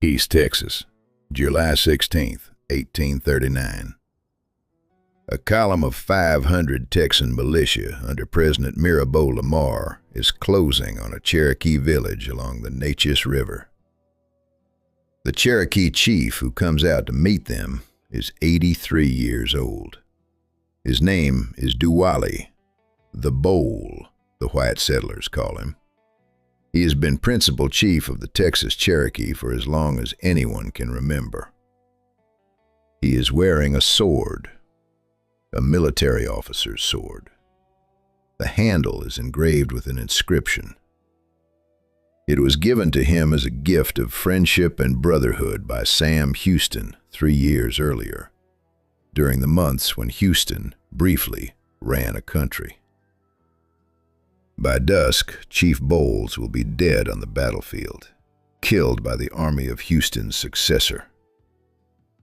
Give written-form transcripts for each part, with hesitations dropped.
East Texas, July 16, 1839. A column of 500 Texan militia under President Mirabeau Lamar is closing on a Cherokee village along the Neches River. The Cherokee chief who comes out to meet them is 83 years old. His name is Duwali, the Bowl, the white settlers call him. He has been principal chief of the Texas Cherokee for as long as anyone can remember. He is wearing a sword, a military officer's sword. The handle is engraved with an inscription. It was given to him as a gift of friendship and brotherhood by Sam Houston 3 years earlier, during the months when Houston, briefly, ran a country. By dusk, Chief Bowles will be dead on the battlefield, killed by the army of Houston's successor.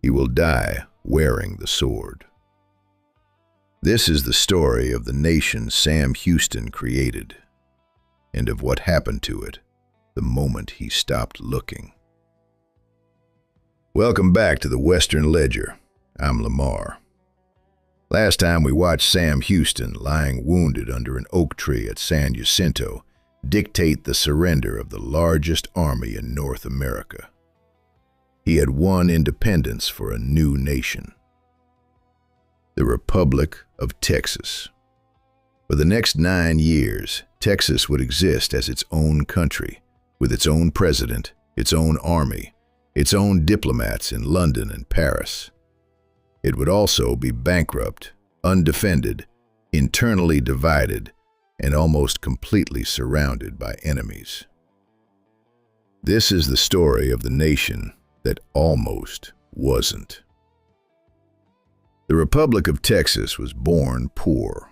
He will die wearing the sword. This is the story of the nation Sam Houston created, and of what happened to it the moment he stopped looking. Welcome back to the Western Ledger. I'm Lamar. Last time we watched Sam Houston, lying wounded under an oak tree at San Jacinto, dictate the surrender of the largest army in North America. He had won independence for a new nation, the Republic of Texas. For the next 9 years, Texas would exist as its own country, with its own president, its own army, its own diplomats in London and Paris. It would also be bankrupt, undefended, internally divided, and almost completely surrounded by enemies. This is the story of the nation that almost wasn't. The Republic of Texas was born poor.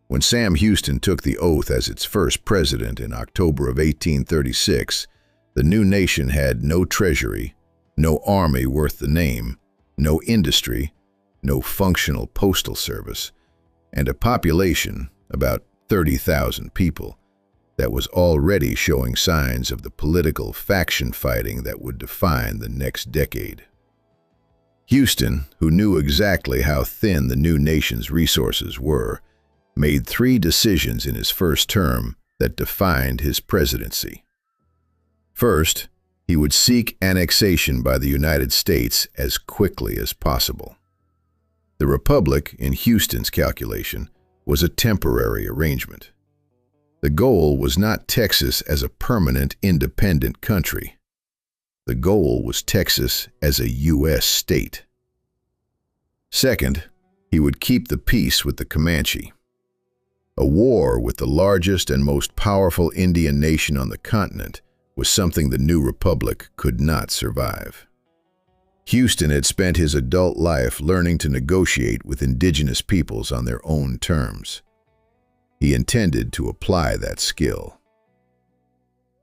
When Sam Houston took the oath as its first president in October of 1836, the new nation had no treasury, no army worth the name, no industry, no functional postal service, and a population, about 30,000 people, that was already showing signs of the political faction fighting that would define the next decade. Houston, who knew exactly how thin the new nation's resources were, made 3 decisions in his first term that defined his presidency. First, he would seek annexation by the United States as quickly as possible. The Republic, in Houston's calculation, was a temporary arrangement. The goal was not Texas as a permanent independent country. The goal was Texas as a U.S. state. Second, he would keep the peace with the Comanche. A war with the largest and most powerful Indian nation on the continent was something the new republic could not survive. Houston had spent his adult life learning to negotiate with indigenous peoples on their own terms. He intended to apply that skill.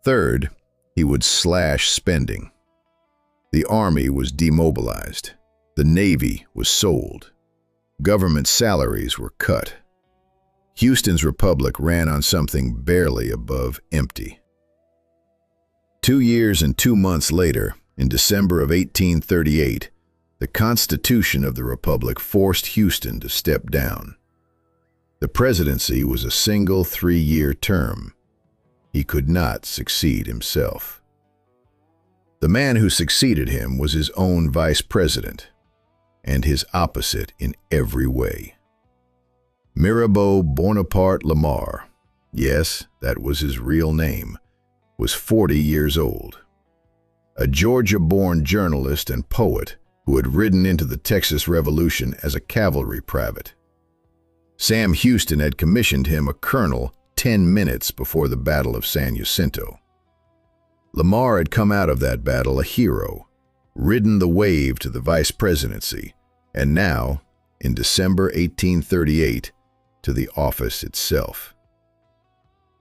Third, he would slash spending. The army was demobilized. The Navy was sold. Government salaries were cut. Houston's republic ran on something barely above empty. 2 years and 2 months later, in December of 1838, the Constitution of the Republic forced Houston to step down. The presidency was a single 3-year term. He could not succeed himself. The man who succeeded him was his own vice president, and his opposite in every way. Mirabeau Bonaparte Lamar, yes, that was his real name, was 40 years old. A Georgia-born journalist and poet who had ridden into the Texas Revolution as a cavalry private. Sam Houston had commissioned him a colonel 10 minutes before the Battle of San Jacinto. Lamar had come out of that battle a hero, ridden the wave to the vice presidency, and now, in December 1838, to the office itself.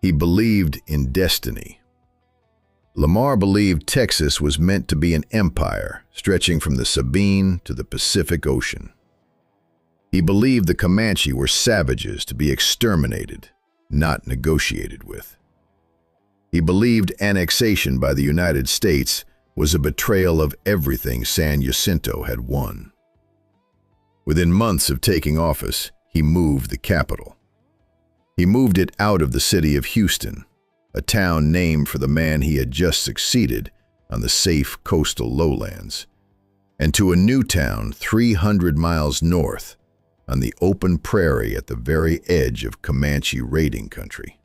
He believed in destiny. Lamar believed Texas was meant to be an empire stretching from the Sabine to the Pacific Ocean. He believed the Comanche were savages to be exterminated, not negotiated with. He believed annexation by the United States was a betrayal of everything San Jacinto had won. Within months of taking office, he moved the capital. He moved it out of the city of Houston, a town named for the man he had just succeeded on the safe coastal lowlands, and to a new town 300 miles north on the open prairie at the very edge of Comanche raiding country.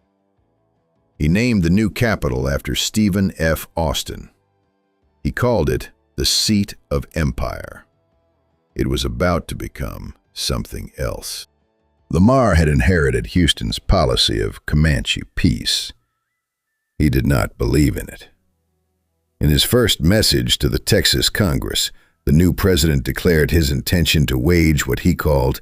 He named the new capital after Stephen F. Austin. He called it the seat of empire. It was about to become something else. Lamar had inherited Houston's policy of Comanche peace. He did not believe in it. In his first message to the Texas Congress, the new president declared his intention to wage what he called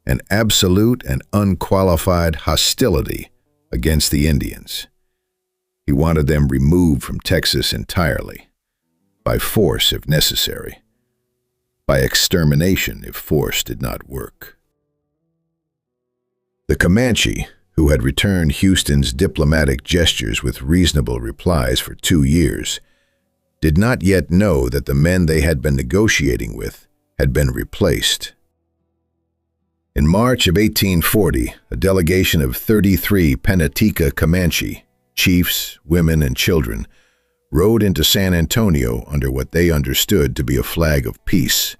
an absolute and unqualified hostility against the Indians. He wanted them removed from Texas entirely, by force if necessary, by extermination if force did not work. The Comanche, who had returned Houston's diplomatic gestures with reasonable replies for 2 years, did not yet know that the men they had been negotiating with had been replaced. In March of 1840, a delegation of 33 Pennateca Comanche, chiefs, women, and children, rode into San Antonio under what they understood to be a flag of peace.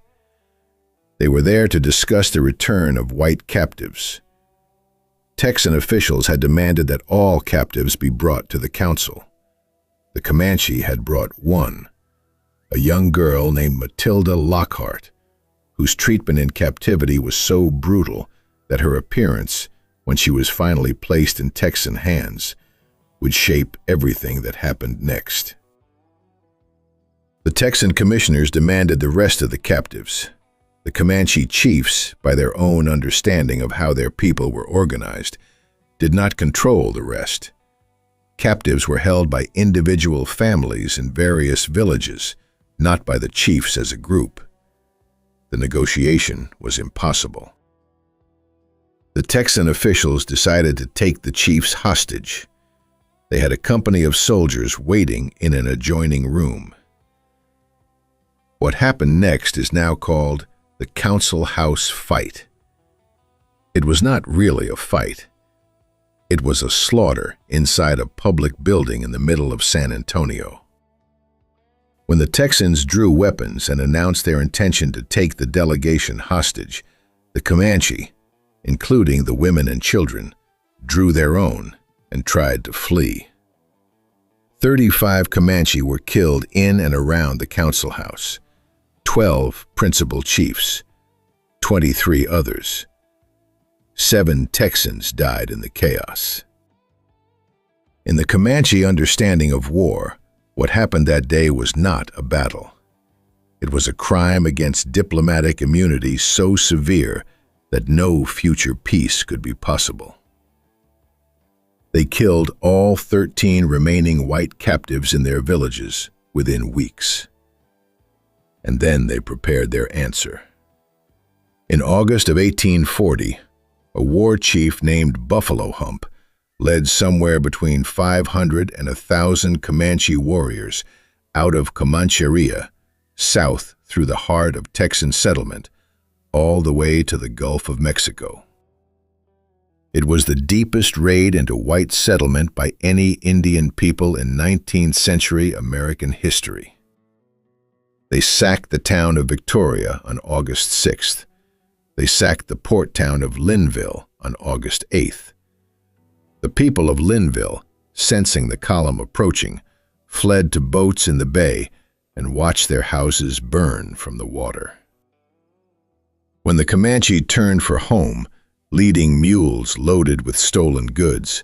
They were there to discuss the return of white captives. Texan officials had demanded that all captives be brought to the council. The Comanche had brought one, a young girl named Matilda Lockhart, whose treatment in captivity was so brutal that her appearance, when she was finally placed in Texan hands, would shape everything that happened next. The Texan commissioners demanded the rest of the captives. The Comanche chiefs, by their own understanding of how their people were organized, did not control the rest. Captives were held by individual families in various villages, not by the chiefs as a group. The negotiation was impossible. The Texan officials decided to take the chiefs hostage. They had a company of soldiers waiting in an adjoining room. What happened next is now called the Council House Fight. It was not really a fight. It was a slaughter inside a public building in the middle of San Antonio. When the Texans drew weapons and announced their intention to take the delegation hostage, the Comanche, including the women and children, drew their own and tried to flee. 35 Comanche were killed in and around the council house, 12 principal chiefs, 23 others. 7 Texans died in the chaos. In the Comanche understanding of war, what happened that day was not a battle. It was a crime against diplomatic immunity so severe that no future peace could be possible. They killed all 13 remaining white captives in their villages within weeks. And then they prepared their answer. In August of 1840, a war chief named Buffalo Hump led somewhere between 500 and 1,000 Comanche warriors out of Comancheria, south through the heart of Texan settlement, all the way to the Gulf of Mexico. It was the deepest raid into white settlement by any Indian people in 19th century American history. They sacked the town of Victoria on August 6th. They sacked the port town of Linville on August 8th. The people of Linville, sensing the column approaching, fled to boats in the bay and watched their houses burn from the water. When the Comanche turned for home, leading mules loaded with stolen goods,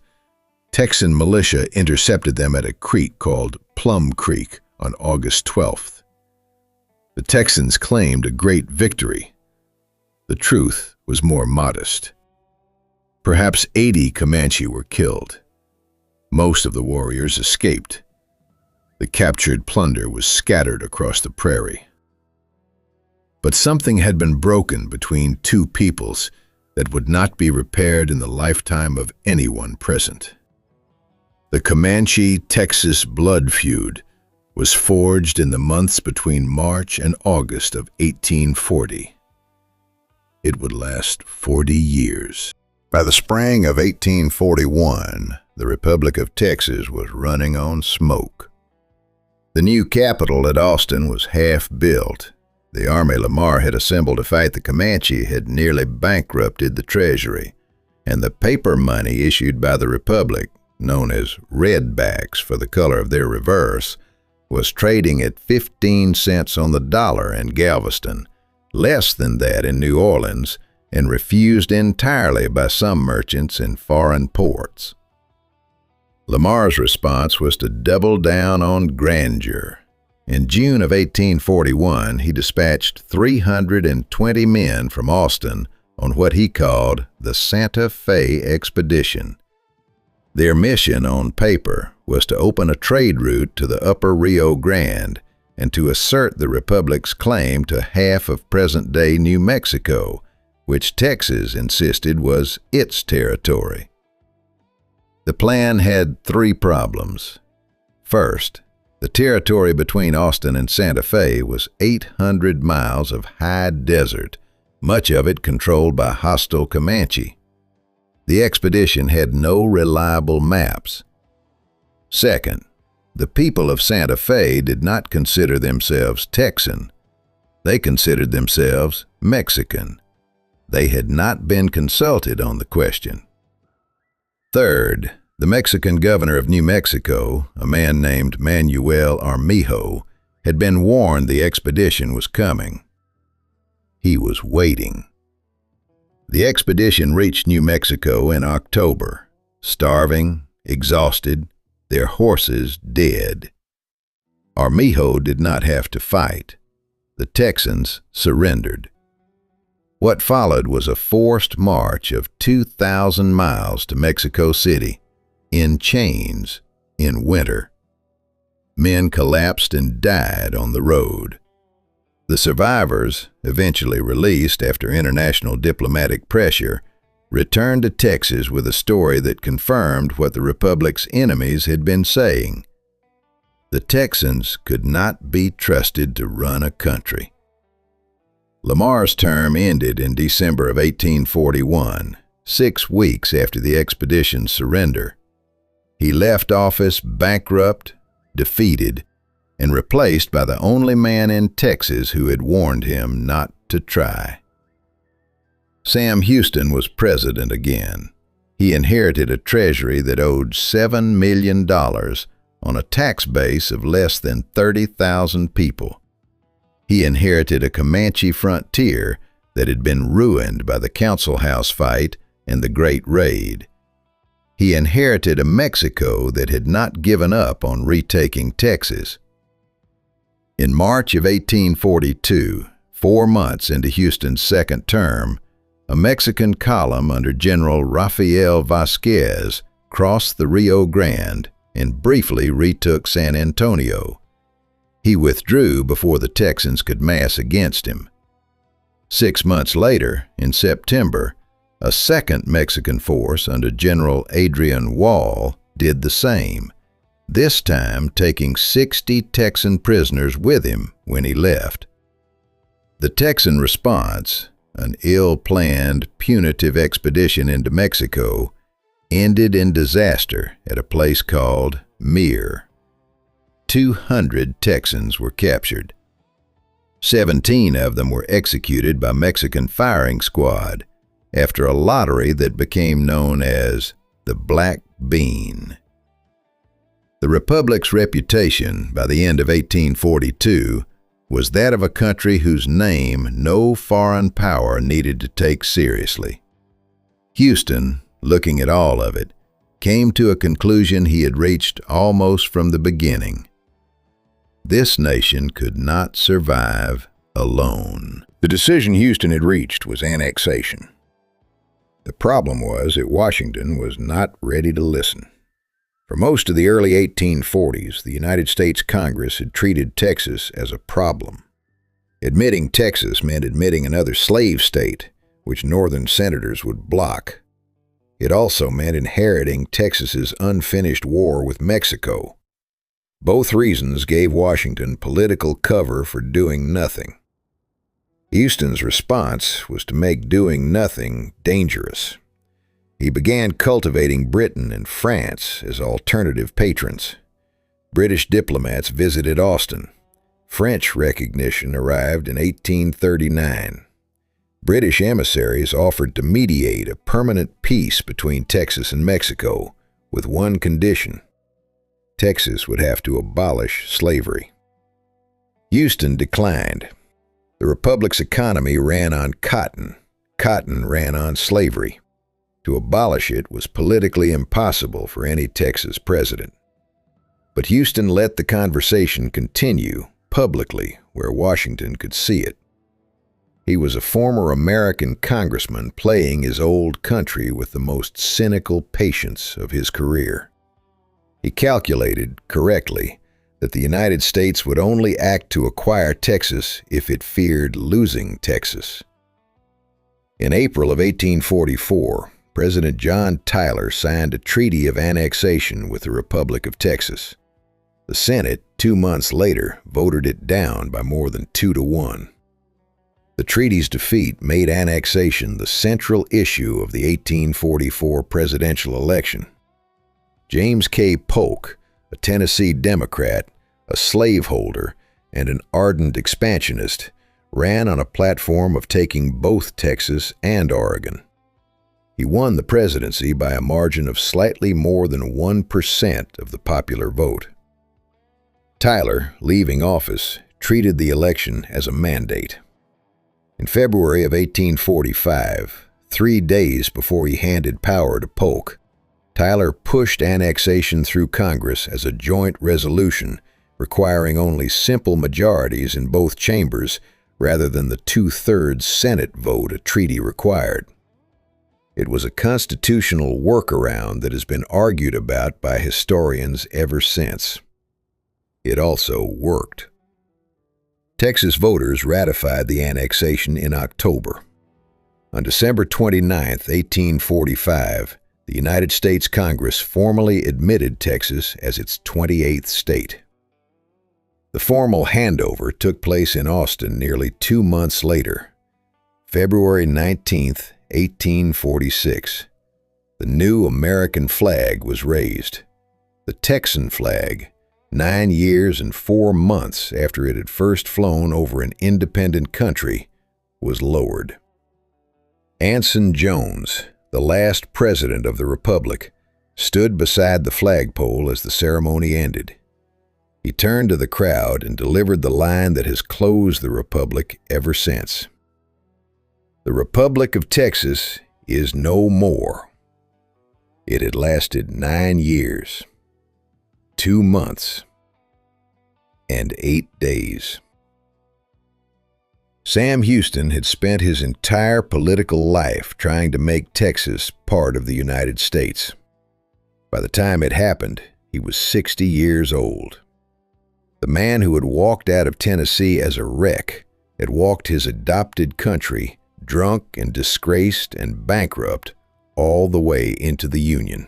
Texan militia intercepted them at a creek called Plum Creek on August 12th. The Texans claimed a great victory. The truth was more modest. Perhaps 80 Comanche were killed. Most of the warriors escaped. The captured plunder was scattered across the prairie. But something had been broken between two peoples that would not be repaired in the lifetime of anyone present. The Comanche-Texas blood feud was forged in the months between March and August of 1840. It would last 40 years. By the spring of 1841, the Republic of Texas was running on smoke. The new capital at Austin was half built. The army Lamar had assembled to fight the Comanche had nearly bankrupted the treasury, and the paper money issued by the Republic, known as redbacks for the color of their reverse, was trading at 15 cents on the dollar in Galveston, less than that in New Orleans, and refused entirely by some merchants in foreign ports. Lamar's response was to double down on grandeur. In June of 1841, he dispatched 320 men from Austin on what he called the Santa Fe Expedition. Their mission on paper was to open a trade route to the upper Rio Grande and to assert the Republic's claim to half of present-day New Mexico, which Texas insisted was its territory. The plan had three problems. First, the territory between Austin and Santa Fe was 800 miles of high desert, much of it controlled by hostile Comanche. The expedition had no reliable maps. Second, the people of Santa Fe did not consider themselves Texan. They considered themselves Mexican. They had not been consulted on the question. Third, the Mexican governor of New Mexico, a man named Manuel Armijo, had been warned the expedition was coming. He was waiting. The expedition reached New Mexico in October, starving, exhausted, their horses dead. Armijo did not have to fight. The Texans surrendered. What followed was a forced march of 2,000 miles to Mexico City, in chains, in winter. Men collapsed and died on the road. The survivors, eventually released after international diplomatic pressure, returned to Texas with a story that confirmed what the Republic's enemies had been saying. The Texans could not be trusted to run a country. Lamar's term ended in December of 1841, 6 weeks after the expedition's surrender. He left office bankrupt, defeated, and replaced by the only man in Texas who had warned him not to try. Sam Houston was president again. He inherited a treasury that owed $7 million on a tax base of less than 30,000 people. He inherited a Comanche frontier that had been ruined by the Council House fight and the Great Raid. He inherited a Mexico that had not given up on retaking Texas. In March of 1842, 4 months into Houston's second term, a Mexican column under General Rafael Vasquez crossed the Rio Grande and briefly retook San Antonio. He withdrew before the Texans could mass against him. 6 months later, in September, a second Mexican force under General Adrian Wall did the same, this time taking 60 Texan prisoners with him when he left. The Texan response, an ill-planned, punitive expedition into Mexico, ended in disaster at a place called Mir. 200 Texans were captured. 17 of them were executed by Mexican firing squad after a lottery that became known as the Black Bean. The Republic's reputation by the end of 1842 was that of a country whose name no foreign power needed to take seriously. Houston, looking at all of it, came to a conclusion he had reached almost from the beginning. This nation could not survive alone. The decision Houston had reached was annexation. The problem was that Washington was not ready to listen. For most of the early 1840s, the United States Congress had treated Texas as a problem. Admitting Texas meant admitting another slave state, which Northern senators would block. It also meant inheriting Texas's unfinished war with Mexico. Both reasons gave Washington political cover for doing nothing. Houston's response was to make doing nothing dangerous. He began cultivating Britain and France as alternative patrons. British diplomats visited Austin. French recognition arrived in 1839. British emissaries offered to mediate a permanent peace between Texas and Mexico, with one condition: Texas would have to abolish slavery. Houston declined. The Republic's economy ran on cotton. Cotton ran on slavery. To abolish it was politically impossible for any Texas president. But Houston let the conversation continue publicly where Washington could see it. He was a former American congressman playing his old country with the most cynical patience of his career. He calculated, correctly, that the United States would only act to acquire Texas if it feared losing Texas. In April of 1844, President John Tyler signed a treaty of annexation with the Republic of Texas. The Senate, 2 months later, voted it down by more than 2-1. The treaty's defeat made annexation the central issue of the 1844 presidential election. James K. Polk, a Tennessee Democrat, a slaveholder, and an ardent expansionist, ran on a platform of taking both Texas and Oregon. He won the presidency by a margin of slightly more than 1% of the popular vote. Tyler, leaving office, treated the election as a mandate. In February of 1845, 3 days before he handed power to Polk, Tyler pushed annexation through Congress as a joint resolution requiring only simple majorities in both chambers rather than the 2/3 Senate vote a treaty required. It was a constitutional workaround that has been argued about by historians ever since. It also worked. Texas voters ratified the annexation in October. On December 29, 1845, the United States Congress formally admitted Texas as its 28th state. The formal handover took place in Austin nearly 2 months later, February 19, 1846. The new American flag was raised. The Texan flag, 9 years and 4 months after it had first flown over an independent country, was lowered. Anson Jones, the last president of the Republic, stood beside the flagpole as the ceremony ended. He turned to the crowd and delivered the line that has closed the Republic ever since. The Republic of Texas is no more. It had lasted 9 years, 2 months, and 8 days. Sam Houston had spent his entire political life trying to make Texas part of the United States. By the time it happened, he was 60 years old. The man who had walked out of Tennessee as a wreck had walked his adopted country, drunk and disgraced and bankrupt, all the way into the Union.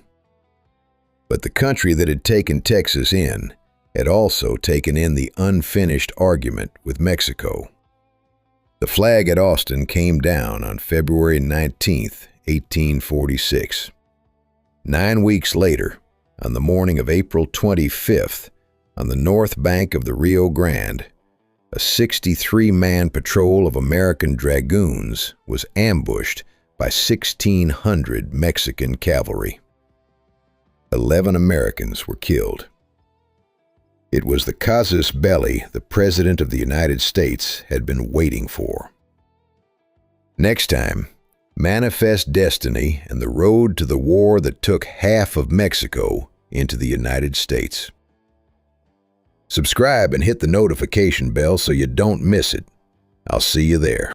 But the country that had taken Texas in had also taken in the unfinished argument with Mexico. The flag at Austin came down on February 19, 1846. 9 weeks later, on the morning of April 25th, on the north bank of the Rio Grande, a 63-man patrol of American dragoons was ambushed by 1,600 Mexican cavalry. 11 Americans were killed. It was the casus belli the President of the United States had been waiting for. Next time, Manifest Destiny and the road to the war that took half of Mexico into the United States. Subscribe and hit the notification bell so you don't miss it. I'll see you there.